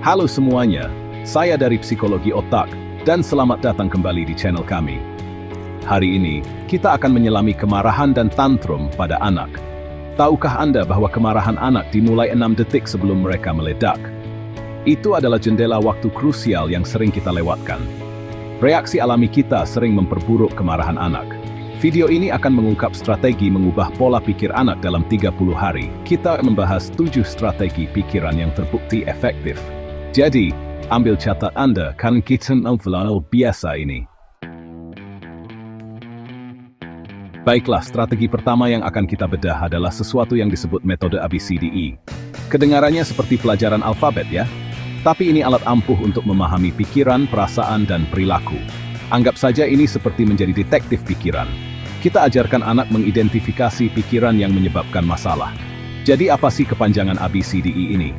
Halo semuanya, saya dari Psikologi Otak, dan selamat datang kembali di channel kami. Hari ini, kita akan menyelami kemarahan dan tantrum pada anak. Tahukah Anda bahwa kemarahan anak dimulai 6 detik sebelum mereka meledak? Itu adalah jendela waktu krusial yang sering kita lewatkan. Reaksi alami kita sering memperburuk kemarahan anak. Video ini akan mengungkap strategi mengubah pola pikir anak dalam 30 hari. Kita membahas 7 strategi pikiran yang terbukti efektif. Jadi, ambil catat Anda kan kita mengenal biasa ini. Baiklah, strategi pertama yang akan kita bedah adalah sesuatu yang disebut metode ABCDE. Kedengarannya seperti pelajaran alfabet ya? Tapi ini alat ampuh untuk memahami pikiran, perasaan, dan perilaku. Anggap saja ini seperti menjadi detektif pikiran. Kita ajarkan anak mengidentifikasi pikiran yang menyebabkan masalah. Jadi apa sih kepanjangan ABCDE ini?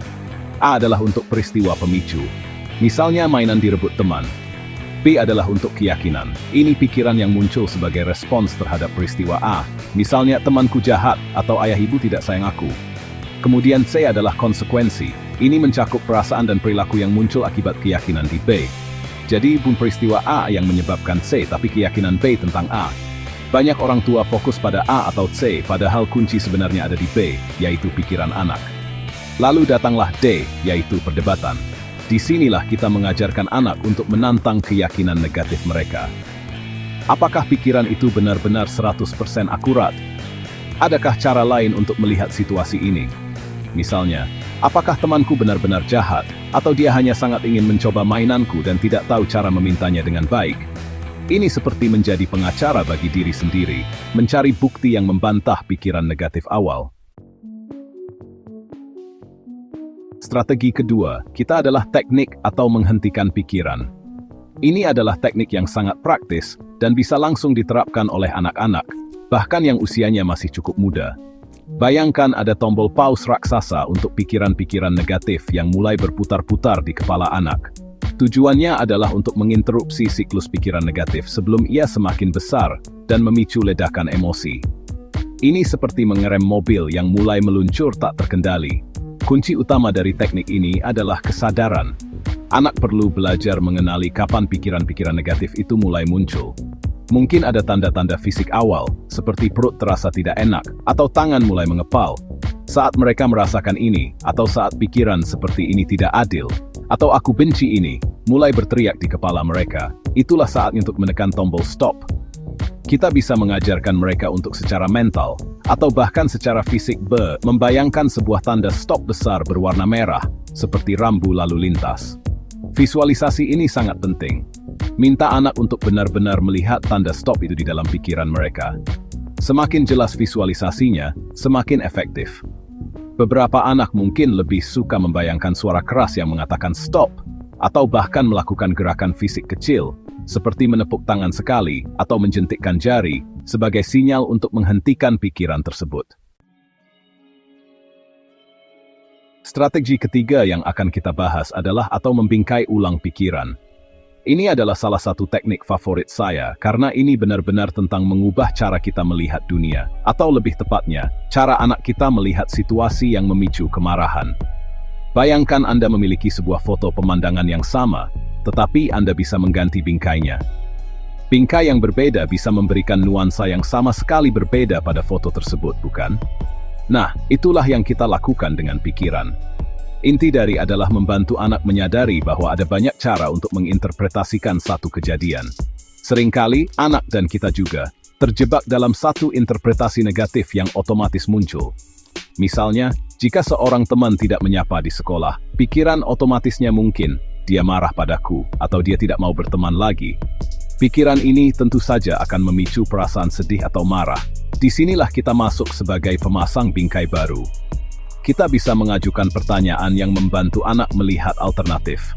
A adalah untuk peristiwa pemicu. Misalnya mainan direbut teman. B adalah untuk keyakinan. Ini pikiran yang muncul sebagai respons terhadap peristiwa A. Misalnya temanku jahat atau ayah ibu tidak sayang aku. Kemudian C adalah konsekuensi. Ini mencakup perasaan dan perilaku yang muncul akibat keyakinan di B. Jadi bukan peristiwa A yang menyebabkan C, tapi keyakinan B tentang A. Banyak orang tua fokus pada A atau C, padahal kunci sebenarnya ada di B, yaitu pikiran anak. Lalu datanglah D, yaitu perdebatan. Disinilah kita mengajarkan anak untuk menantang keyakinan negatif mereka. Apakah pikiran itu benar-benar 100% akurat? Adakah cara lain untuk melihat situasi ini? Misalnya, apakah temanku benar-benar jahat, atau dia hanya sangat ingin mencoba mainanku dan tidak tahu cara memintanya dengan baik? Ini seperti menjadi pengacara bagi diri sendiri, mencari bukti yang membantah pikiran negatif awal. Strategi kedua, kita adalah teknik atau menghentikan pikiran. Ini adalah teknik yang sangat praktis dan bisa langsung diterapkan oleh anak-anak, bahkan yang usianya masih cukup muda. Bayangkan ada tombol pause raksasa untuk pikiran-pikiran negatif yang mulai berputar-putar di kepala anak. Tujuannya adalah untuk menginterupsi siklus pikiran negatif sebelum ia semakin besar dan memicu ledakan emosi. Ini seperti mengerem mobil yang mulai meluncur tak terkendali. Kunci utama dari teknik ini adalah kesadaran. Anak perlu belajar mengenali kapan pikiran-pikiran negatif itu mulai muncul. Mungkin ada tanda-tanda fisik awal, seperti perut terasa tidak enak, atau tangan mulai mengepal. Saat mereka merasakan ini, atau saat pikiran seperti ini tidak adil, atau aku benci ini, mulai berteriak di kepala mereka, itulah saatnya untuk menekan tombol stop. Kita bisa mengajarkan mereka untuk secara mental, atau bahkan secara fisik membayangkan sebuah tanda stop besar berwarna merah, seperti rambu lalu lintas. Visualisasi ini sangat penting. Minta anak untuk benar-benar melihat tanda stop itu di dalam pikiran mereka. Semakin jelas visualisasinya, semakin efektif. Beberapa anak mungkin lebih suka membayangkan suara keras yang mengatakan stop, atau bahkan melakukan gerakan fisik kecil, seperti menepuk tangan sekali atau menjentikkan jari, sebagai sinyal untuk menghentikan pikiran tersebut. Strategi ketiga yang akan kita bahas adalah atau membingkai ulang pikiran. Ini adalah salah satu teknik favorit saya karena ini benar-benar tentang mengubah cara kita melihat dunia, atau lebih tepatnya, cara anak kita melihat situasi yang memicu kemarahan. Bayangkan Anda memiliki sebuah foto pemandangan yang sama, tetapi Anda bisa mengganti bingkainya. Bingkai yang berbeda bisa memberikan nuansa yang sama sekali berbeda pada foto tersebut, bukan? Nah, itulah yang kita lakukan dengan pikiran. Inti dari adalah membantu anak menyadari bahwa ada banyak cara untuk menginterpretasikan satu kejadian. Seringkali, anak dan kita juga terjebak dalam satu interpretasi negatif yang otomatis muncul. Misalnya, jika seorang teman tidak menyapa di sekolah, pikiran otomatisnya mungkin, dia marah padaku, atau dia tidak mau berteman lagi. Pikiran ini tentu saja akan memicu perasaan sedih atau marah. Disinilah kita masuk sebagai pemasang bingkai baru. Kita bisa mengajukan pertanyaan yang membantu anak melihat alternatif.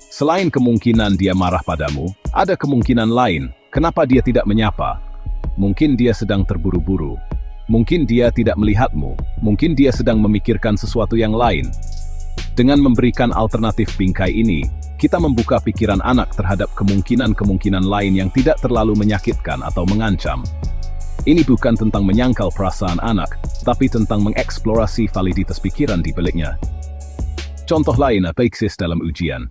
Selain kemungkinan dia marah padamu, ada kemungkinan lain. Kenapa dia tidak menyapa? Mungkin dia sedang terburu-buru. Mungkin dia tidak melihatmu. Mungkin dia sedang memikirkan sesuatu yang lain. Dengan memberikan alternatif bingkai ini, kita membuka pikiran anak terhadap kemungkinan-kemungkinan lain yang tidak terlalu menyakitkan atau mengancam. Ini bukan tentang menyangkal perasaan anak, tapi tentang mengeksplorasi validitas pikiran di baliknya. Contoh lain eksis dalam ujian.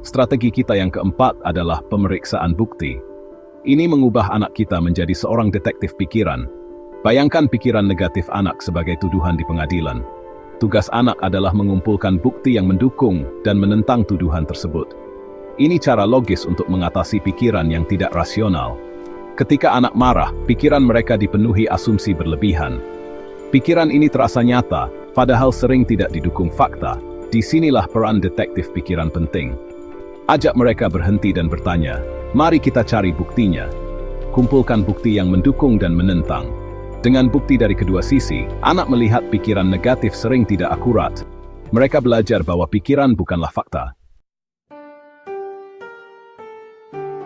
Strategi kita yang keempat adalah pemeriksaan bukti. Ini mengubah anak kita menjadi seorang detektif pikiran. Bayangkan pikiran negatif anak sebagai tuduhan di pengadilan. Tugas anak adalah mengumpulkan bukti yang mendukung dan menentang tuduhan tersebut. Ini cara logis untuk mengatasi pikiran yang tidak rasional. Ketika anak marah, pikiran mereka dipenuhi asumsi berlebihan. Pikiran ini terasa nyata, padahal sering tidak didukung fakta. Disinilah peran detektif pikiran penting. Ajak mereka berhenti dan bertanya, mari kita cari buktinya. Kumpulkan bukti yang mendukung dan menentang. Dengan bukti dari kedua sisi, anak melihat pikiran negatif sering tidak akurat. Mereka belajar bahwa pikiran bukanlah fakta.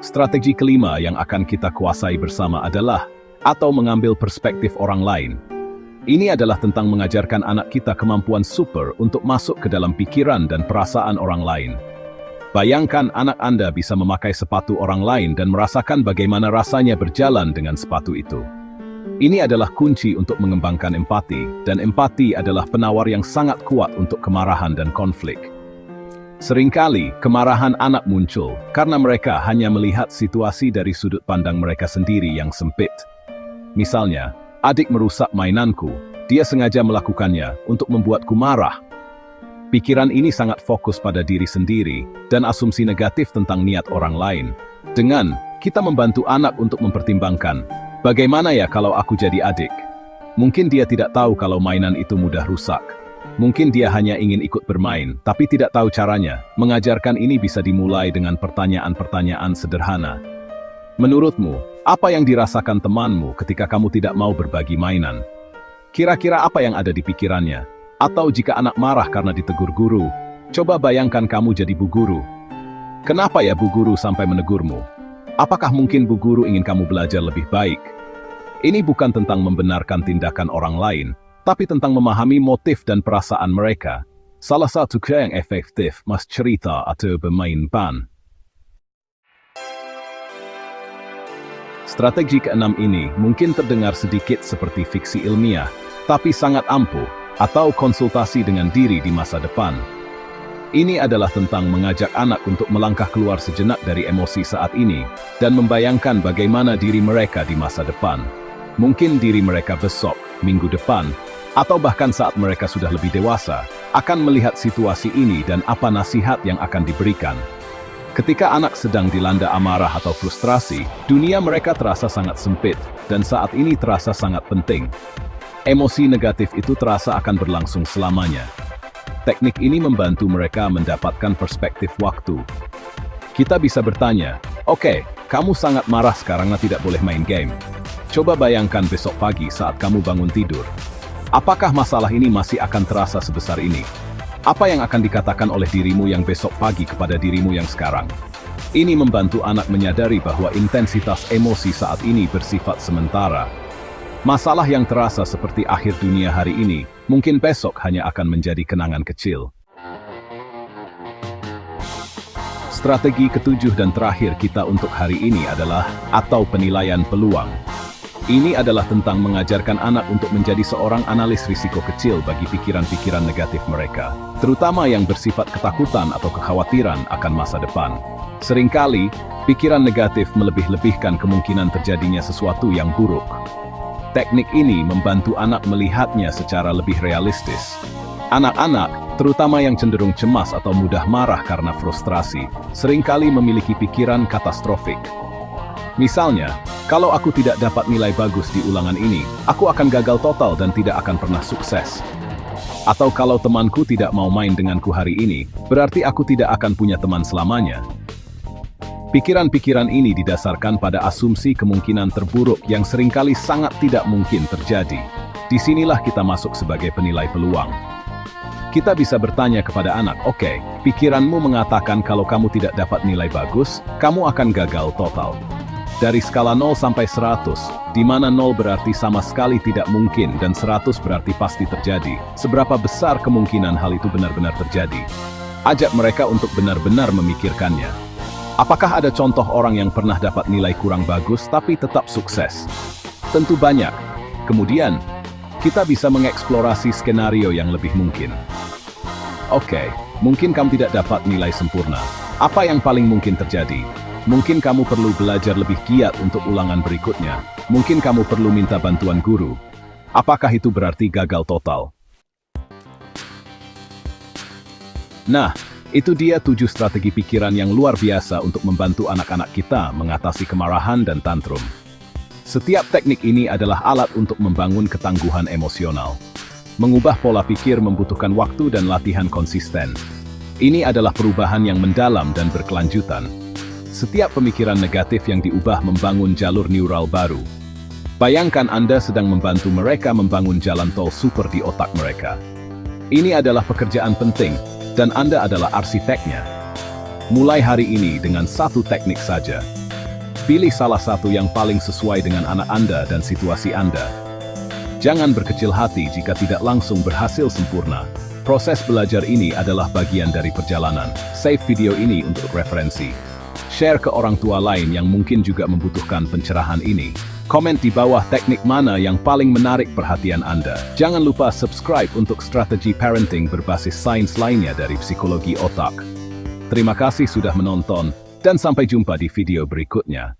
Strategi kelima yang akan kita kuasai bersama adalah atau mengambil perspektif orang lain. Ini adalah tentang mengajarkan anak kita kemampuan super untuk masuk ke dalam pikiran dan perasaan orang lain. Bayangkan anak Anda bisa memakai sepatu orang lain dan merasakan bagaimana rasanya berjalan dengan sepatu itu. Ini adalah kunci untuk mengembangkan empati, dan empati adalah penawar yang sangat kuat untuk kemarahan dan konflik. Seringkali, kemarahan anak muncul karena mereka hanya melihat situasi dari sudut pandang mereka sendiri yang sempit. Misalnya, adik merusak mainanku, dia sengaja melakukannya untuk membuatku marah. Pikiran ini sangat fokus pada diri sendiri dan asumsi negatif tentang niat orang lain. Dengan kita membantu anak untuk mempertimbangkan, bagaimana ya kalau aku jadi adik? Mungkin dia tidak tahu kalau mainan itu mudah rusak. Mungkin dia hanya ingin ikut bermain, tapi tidak tahu caranya. Mengajarkan ini bisa dimulai dengan pertanyaan-pertanyaan sederhana. Menurutmu, apa yang dirasakan temanmu ketika kamu tidak mau berbagi mainan? Kira-kira apa yang ada di pikirannya? Atau jika anak marah karena ditegur guru, coba bayangkan kamu jadi bu guru. Kenapa ya bu guru sampai menegurmu? Apakah mungkin bu guru ingin kamu belajar lebih baik? Ini bukan tentang membenarkan tindakan orang lain, tapi tentang memahami motif dan perasaan mereka. Salah satu cara yang efektif mas cerita atau bermain ban. Strategi keenam ini mungkin terdengar sedikit seperti fiksi ilmiah, tapi sangat ampuh, atau konsultasi dengan diri di masa depan. Ini adalah tentang mengajak anak untuk melangkah keluar sejenak dari emosi saat ini, dan membayangkan bagaimana diri mereka di masa depan. Mungkin diri mereka besok, minggu depan, atau bahkan saat mereka sudah lebih dewasa, akan melihat situasi ini dan apa nasihat yang akan diberikan. Ketika anak sedang dilanda amarah atau frustrasi, dunia mereka terasa sangat sempit, dan saat ini terasa sangat penting. Emosi negatif itu terasa akan berlangsung selamanya. Teknik ini membantu mereka mendapatkan perspektif waktu. Kita bisa bertanya, oke, kamu sangat marah sekarang karena tidak boleh main game. Coba bayangkan besok pagi saat kamu bangun tidur. Apakah masalah ini masih akan terasa sebesar ini? Apa yang akan dikatakan oleh dirimu yang besok pagi kepada dirimu yang sekarang? Ini membantu anak menyadari bahwa intensitas emosi saat ini bersifat sementara. Masalah yang terasa seperti akhir dunia hari ini, mungkin besok hanya akan menjadi kenangan kecil. Strategi ketujuh dan terakhir kita untuk hari ini adalah atau penilaian peluang. Ini adalah tentang mengajarkan anak untuk menjadi seorang analis risiko kecil bagi pikiran-pikiran negatif mereka, terutama yang bersifat ketakutan atau kekhawatiran akan masa depan. Seringkali, pikiran negatif melebih-lebihkan kemungkinan terjadinya sesuatu yang buruk. Teknik ini membantu anak melihatnya secara lebih realistis. Anak-anak, terutama yang cenderung cemas atau mudah marah karena frustrasi, seringkali memiliki pikiran katastrofik. Misalnya, kalau aku tidak dapat nilai bagus di ulangan ini, aku akan gagal total dan tidak akan pernah sukses. Atau kalau temanku tidak mau main denganku hari ini, berarti aku tidak akan punya teman selamanya. Pikiran-pikiran ini didasarkan pada asumsi kemungkinan terburuk yang seringkali sangat tidak mungkin terjadi. Disinilah kita masuk sebagai penilai peluang. Kita bisa bertanya kepada anak, oke, pikiranmu mengatakan kalau kamu tidak dapat nilai bagus, kamu akan gagal total. Dari skala 0 sampai 100, di mana 0 berarti sama sekali tidak mungkin dan 100 berarti pasti terjadi, seberapa besar kemungkinan hal itu benar-benar terjadi? Ajak mereka untuk benar-benar memikirkannya. Apakah ada contoh orang yang pernah dapat nilai kurang bagus tapi tetap sukses? Tentu banyak. Kemudian, kita bisa mengeksplorasi skenario yang lebih mungkin. Oke, mungkin kamu tidak dapat nilai sempurna. Apa yang paling mungkin terjadi? Mungkin kamu perlu belajar lebih giat untuk ulangan berikutnya. Mungkin kamu perlu minta bantuan guru. Apakah itu berarti gagal total? Nah, itu dia 7 strategi pikiran yang luar biasa untuk membantu anak-anak kita mengatasi kemarahan dan tantrum. Setiap teknik ini adalah alat untuk membangun ketangguhan emosional. Mengubah pola pikir membutuhkan waktu dan latihan konsisten. Ini adalah perubahan yang mendalam dan berkelanjutan. Setiap pemikiran negatif yang diubah membangun jalur neural baru. Bayangkan Anda sedang membantu mereka membangun jalan tol super di otak mereka. Ini adalah pekerjaan penting, dan Anda adalah arsiteknya. Mulai hari ini dengan satu teknik saja. Pilih salah satu yang paling sesuai dengan anak Anda dan situasi Anda. Jangan berkecil hati jika tidak langsung berhasil sempurna. Proses belajar ini adalah bagian dari perjalanan. Save video ini untuk referensi. Share ke orang tua lain yang mungkin juga membutuhkan pencerahan ini. Komen di bawah teknik mana yang paling menarik perhatian Anda. Jangan lupa subscribe untuk strategi parenting berbasis sains lainnya dari psikologi otak. Terima kasih sudah menonton, dan sampai jumpa di video berikutnya.